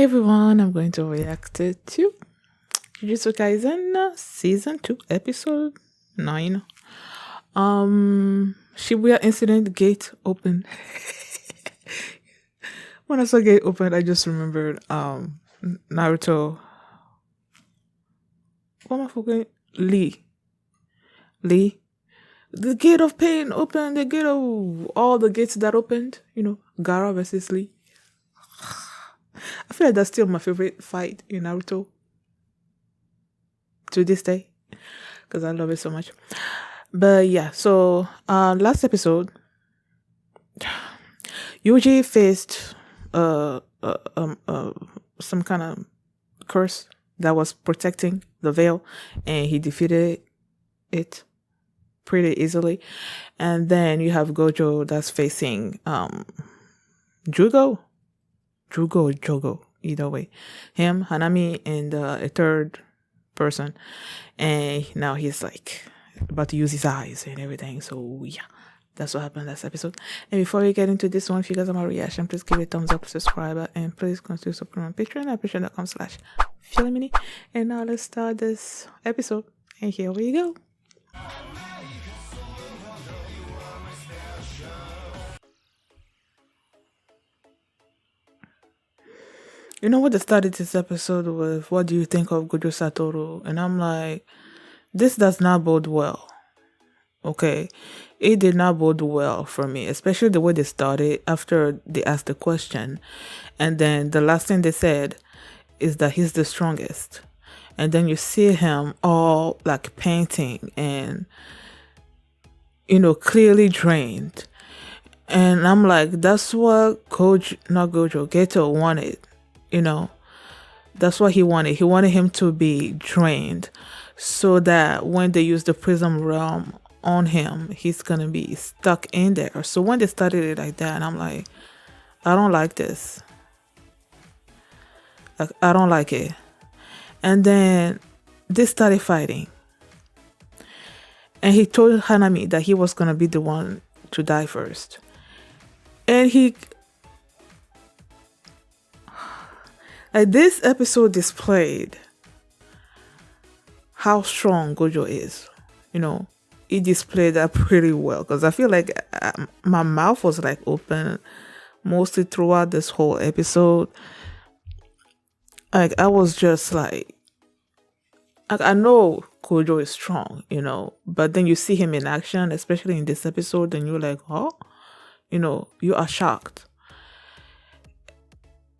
Hi everyone, I'm going to react to Jujutsu Kaisen season 2 episode 9. Shibuya incident gate open. When I saw gate open, I just remembered Naruto. What am I forgetting? Lee. The gate of pain opened, the gate of all the gates that opened, Gara versus Lee. I feel like that's still my favorite fight in Naruto to this day because I love it so much. But yeah, so last episode, Yuji faced some kind of curse that was protecting the veil, and he defeated it pretty easily. And then you have Gojo that's facing Jogo, either way, him, Hanami, and a third person, and now he's like about to use his eyes and everything. So yeah, that's what happened last episode. And before we get into this one, if you guys are my reaction, please give it a thumbs up, subscribe, and please consider supporting my Patreon at patreon.com/feelingmini. And now let's start this episode, and here we go. You know what? I started this episode with, what do you think of Gojo Satoru? And I'm like, this does not bode well. Okay? It did not bode well for me, especially the way they started after they asked the question. And then the last thing they said is that he's the strongest. And then you see him all like painting and, clearly drained. And I'm like, that's what Geto wanted. That's what he wanted. He wanted him to be drained so that when they use the Prison Realm on him, he's going to be stuck in there. So when they started it like that, I'm like, I don't like this. I don't like it. And then they started fighting. And he told Hanami that he was going to be the one to die first. And this episode displayed how strong Gojo is. It displayed that pretty well, because I feel like my mouth was like open mostly throughout this whole episode. Like I was just like I know Gojo is strong, but then you see him in action, especially in this episode, and you're like, oh, you are shocked.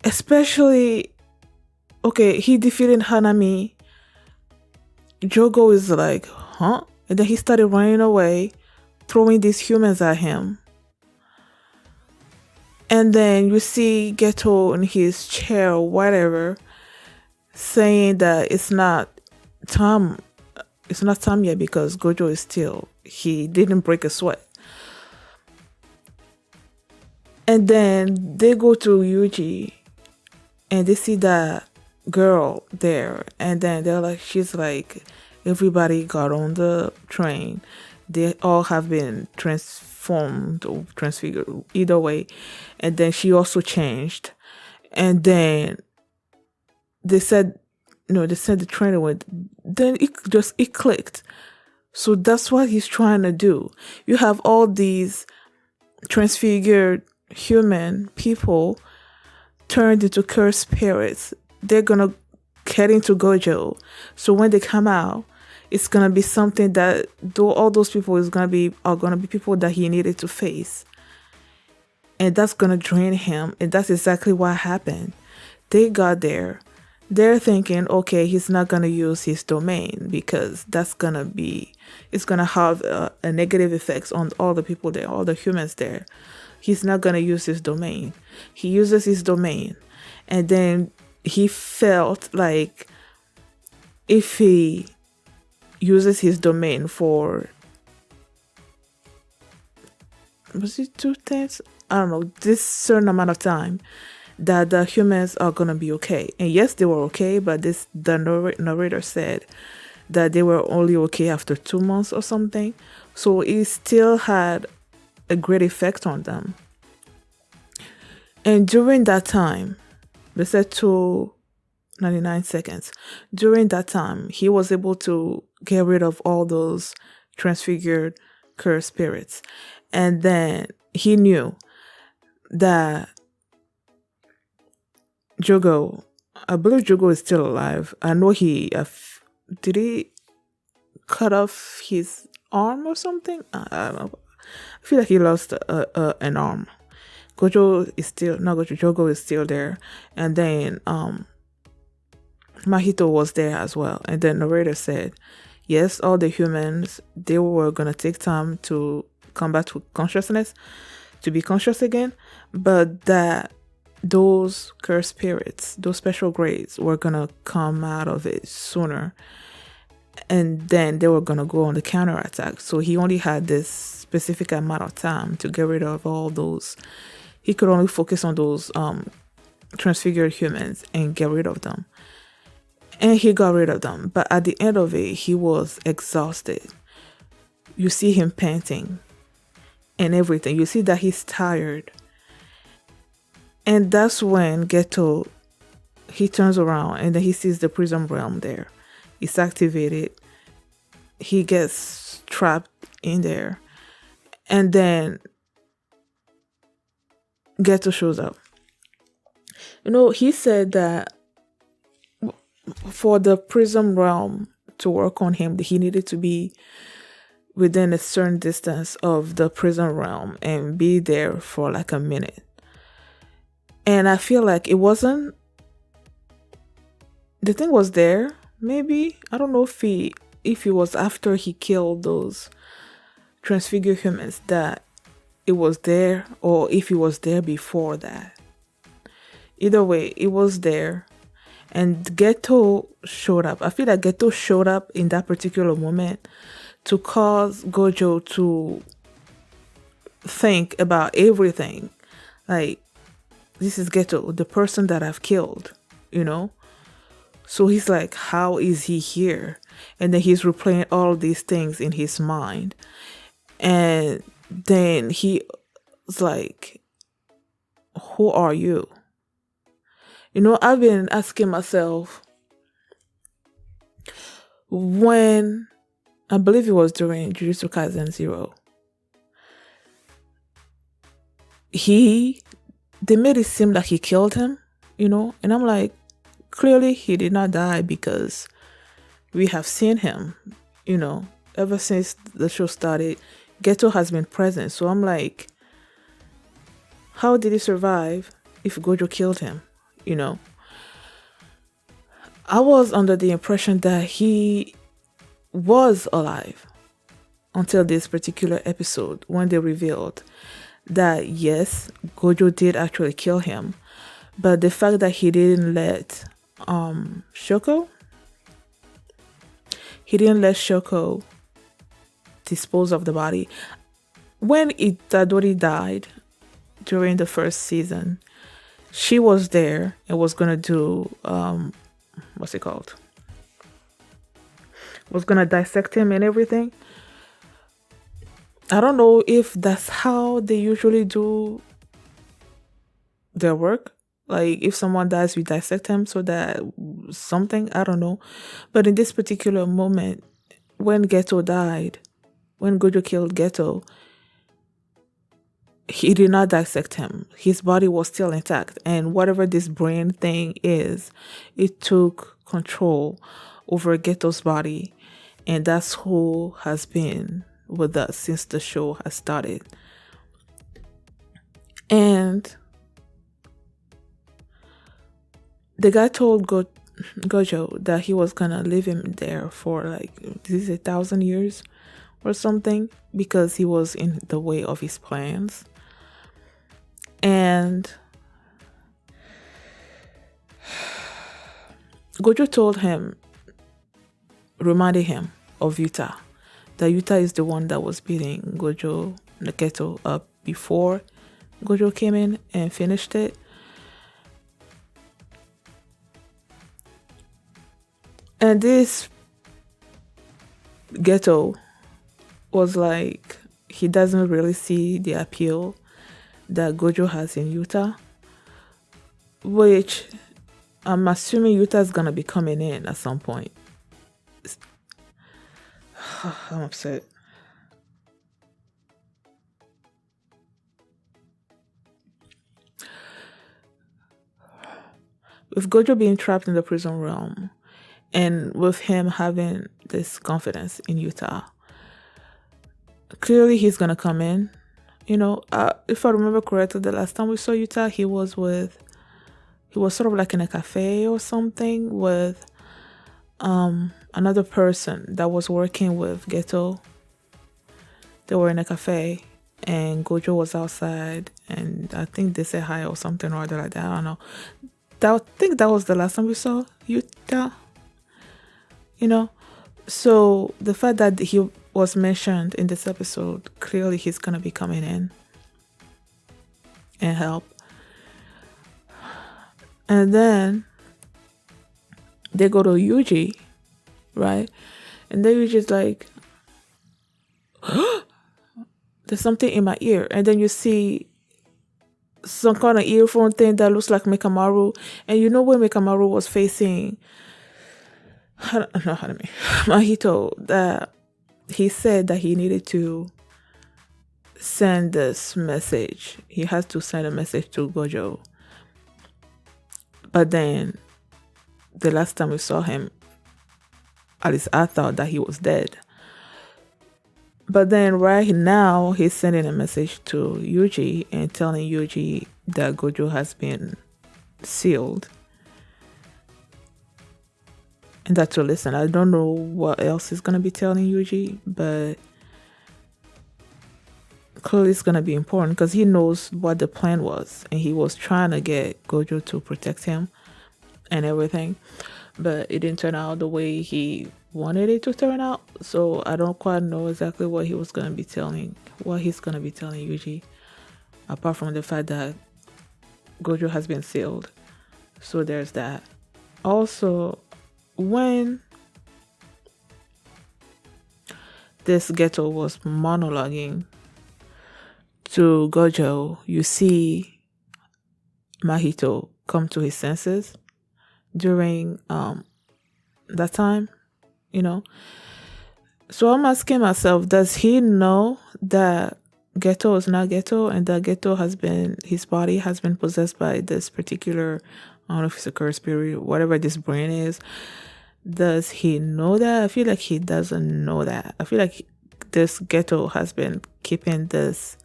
Especially, okay, he defeated Hanami. Jogo is like, huh? And then he started running away, throwing these humans at him. And then you see Geto in his chair or whatever, saying that it's not time yet because Gojo is he didn't break a sweat. And then they go to Yuji and they see that girl there, and then she's like, everybody got on the train. They all have been transformed or transfigured, either way. And then she also changed. And then they said the train went. Then it clicked. So that's what he's trying to do. You have all these transfigured human people turned into cursed spirits. They're gonna get into Gojo. So when they come out, it's gonna be something that all those people are gonna be people that he needed to face. And that's gonna drain him. And that's exactly what happened. They got there. They're thinking, okay, he's not gonna use his domain because it's gonna have a negative effects on all the people there, all the humans there. He's not gonna use his domain. He uses his domain, and then he felt like if he uses his domain for, was it 2 things? I don't know, this certain amount of time, that the humans are gonna be okay. And yes, they were okay, but the narrator said that they were only okay after 2 months or something. So it still had a great effect on them. And during that time, They said 299 seconds. During that time, he was able to get rid of all those transfigured cursed spirits. And then he knew that Jogo, I believe Jogo is still alive. I know did he cut off his arm or something? I don't know. I feel like he lost an arm. Gojo is still not Gojo. Jogo is still there, and then Mahito was there as well. And then narrator said, yes, all the humans, they were gonna take time to come back to consciousness, to be conscious again, but that those cursed spirits, those special grades, were gonna come out of it sooner, and then they were gonna go on the counterattack. So he only had this specific amount of time to get rid of all those. He could only focus on those transfigured humans and get rid of them. And he got rid of them. But at the end of it, he was exhausted. You see him panting and everything. You see that he's tired. And that's when Geto, he turns around and then he sees the prison realm there. It's activated. He gets trapped in there. And then Geto shows up. He said that for the prison realm to work on him, he needed to be within a certain distance of the prison realm and be there for like a minute. And I feel like it wasn't, the thing was there, maybe. I don't know if it was after he killed those transfigured humans that it was there, or if he was there before that. Either way, it was there. And Geto showed up. I feel like Geto showed up in that particular moment to cause Gojo to think about everything. Like, this is Geto, the person that I've killed, So he's like, how is he here? And then he's replaying all these things in his mind. And then he was like, who are you? I've been asking myself, when, I believe it was during Jujutsu Kaisen 0, they made it seem like he killed him, and I'm like, clearly he did not die, because we have seen him, ever since the show started. Geto has been present, so I'm like, how did he survive if Gojo killed him? I was under the impression that he was alive until this particular episode, when they revealed that yes, Gojo did actually kill him, but the fact that he didn't let Shoko dispose of the body. When Itadori died during the first season, she was there and was gonna do what's it called? Was gonna dissect him and everything. I don't know if that's how they usually do their work. Like, if someone dies, we dissect him so that something, I don't know. But in this particular moment, when Geto died, when Gojo killed Geto, he did not dissect him. His body was still intact. And whatever this brain thing is, it took control over Geto's body. And that's who has been with us since the show has started. And the guy told Gojo that he was gonna leave him there for like, this is 1,000 years or something, because he was in the way of his plans. And Gojo told him, reminded him of Yuta, that Yuta is the one that was beating Gojo Geto up before Gojo came in and finished it. And this Geto was like, he doesn't really see the appeal that Gojo has in Yuta, which I'm assuming Yuta's gonna be coming in at some point. I'm upset. With Gojo being trapped in the prison realm, and with him having this confidence in Yuta, clearly he's gonna come in. If I remember correctly, the last time we saw Yuta, he was sort of like in a cafe or something with another person that was working with Geto. They were in a cafe and Gojo was outside, and I think they said hi or something or other like that. I don't know. I think that was the last time we saw Yuta. So the fact that he was mentioned in this episode, clearly he's gonna be coming in and help. And then they go to Yuji, right? And then Yuji's like, there's something in my ear. And then you see some kind of earphone thing that looks like Mechamaru. And you know when Mechamaru was facing Mahito, that he said that he needed to send this message. He has to send a message to Gojo. But then the last time we saw him, at least I thought that he was dead. But then right now he's sending a message to Yuji and telling Yuji that Gojo has been sealed. And that to listen. I don't know what else he's gonna be telling Yuji, but clearly it's gonna be important because he knows what the plan was, and he was trying to get Gojo to protect him and everything, but it didn't turn out the way he wanted it to turn out. So I don't quite know exactly what he's gonna be telling Yuji, apart from the fact that Gojo has been sealed. So there's that. Also, when this Geto was monologuing to Gojo, you see Mahito come to his senses during that time, So I'm asking myself, does he know that Geto is not Geto, and that his body has been possessed by this particular, I don't know if it's a curse spirit, whatever this brain is. Does he know that? I feel like he doesn't know that. I feel like this Geto has been keeping this.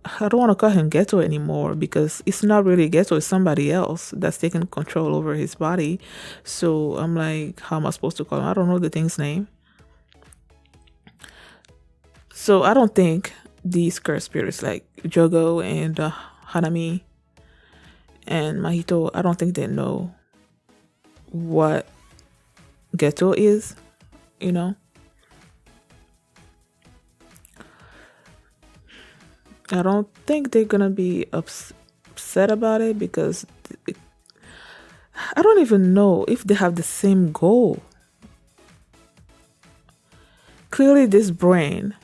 I don't want to call him Geto anymore because it's not really Geto. It's somebody else that's taking control over his body. So I'm like, how am I supposed to call him? I don't know the thing's name. So I don't think these curse spirits like Jogo and Hanami and Mahito, I don't think they know what Geto is, I don't think they're gonna be upset about it because I don't even know if they have the same goal. Clearly this brain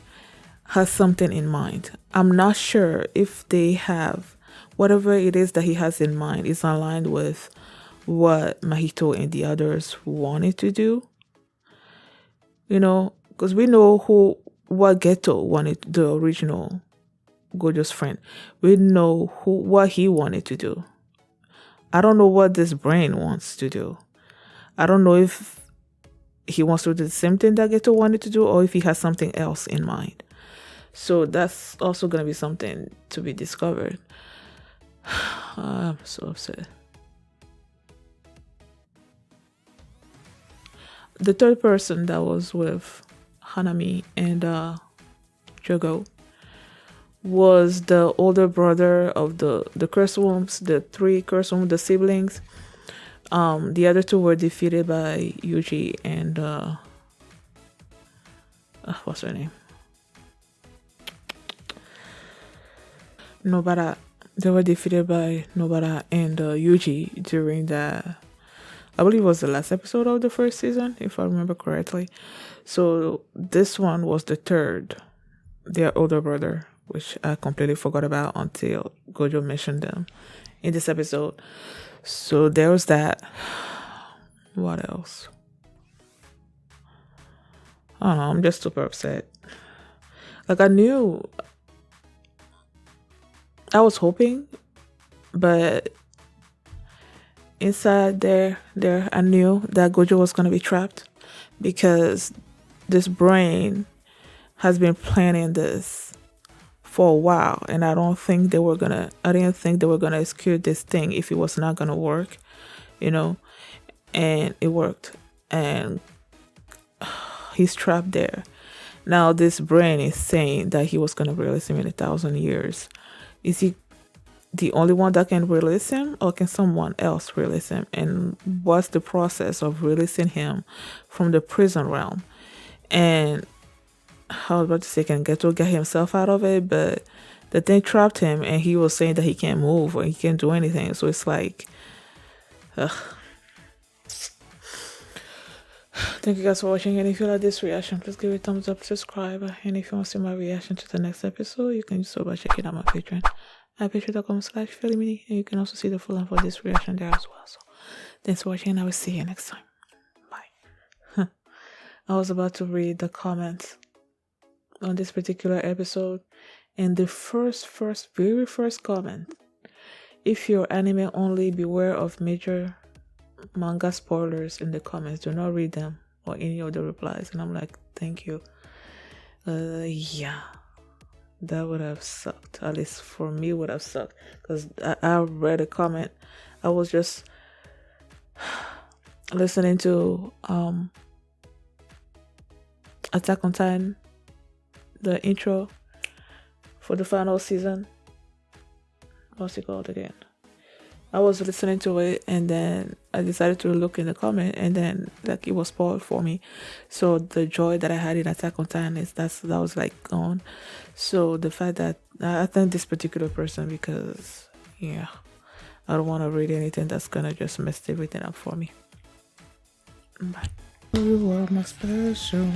has something in mind. I'm not sure if they have whatever it is that he has in mind is aligned with what Mahito and the others wanted to do. Because we know what Geto wanted, the original Gojo's friend. We know what he wanted to do. I don't know what this brain wants to do. I don't know if he wants to do the same thing that Geto wanted to do or if he has something else in mind. So that's also going to be something to be discovered. I'm so upset. The third person that was with Hanami and Jogo was the older brother of the curse wombs, the three curse wombs, the siblings. The other two were defeated by Yuji and what's her name? Nobara. They were defeated by Nobara and Yuji during the, I believe it was the last episode of the first season, if I remember correctly. So this one was the third, their older brother, which I completely forgot about until Gojo mentioned them in this episode. So there was that. What else? I don't know. I'm just super upset. Like I was hoping, but inside there, I knew that Gojo was gonna be trapped because this brain has been planning this for a while, and I didn't think they were gonna execute this thing if it was not gonna work, you know, and it worked, and he's trapped there. Now this brain is saying that he was gonna release him in 1,000 years. Is he the only one that can release him, or can someone else release him? And what's the process of releasing him from the prison realm? And I was about to say, can Geto get himself out of it? But the thing trapped him, and he was saying that he can't move or he can't do anything. So it's like, ugh. Thank you guys for watching. And if you like this reaction, please give it a thumbs up, subscribe. And if you want to see my reaction to the next episode, you can do so by checking out my Patreon at patreon.com/FeliMini. And you can also see the full length for this reaction there as well. So thanks for watching, and I will see you next time. Bye. I was about to read the comments on this particular episode, and the very first comment: if you're anime only, beware of major manga spoilers in the comments. Do not read them or any of the replies. And I'm like, thank you. Yeah, that would have sucked. At least for me, would have sucked, because I read a comment. I was just listening to Attack on Titan, the intro for the final season. What's it called again? I was listening to it, and then I decided to look in the comment, and then like it was spoiled for me. So the joy that I had in Attack on Titan that was like gone. So the fact that I thank this particular person, because yeah, I don't want to read anything that's gonna just mess everything up for me. Bye. You are my special.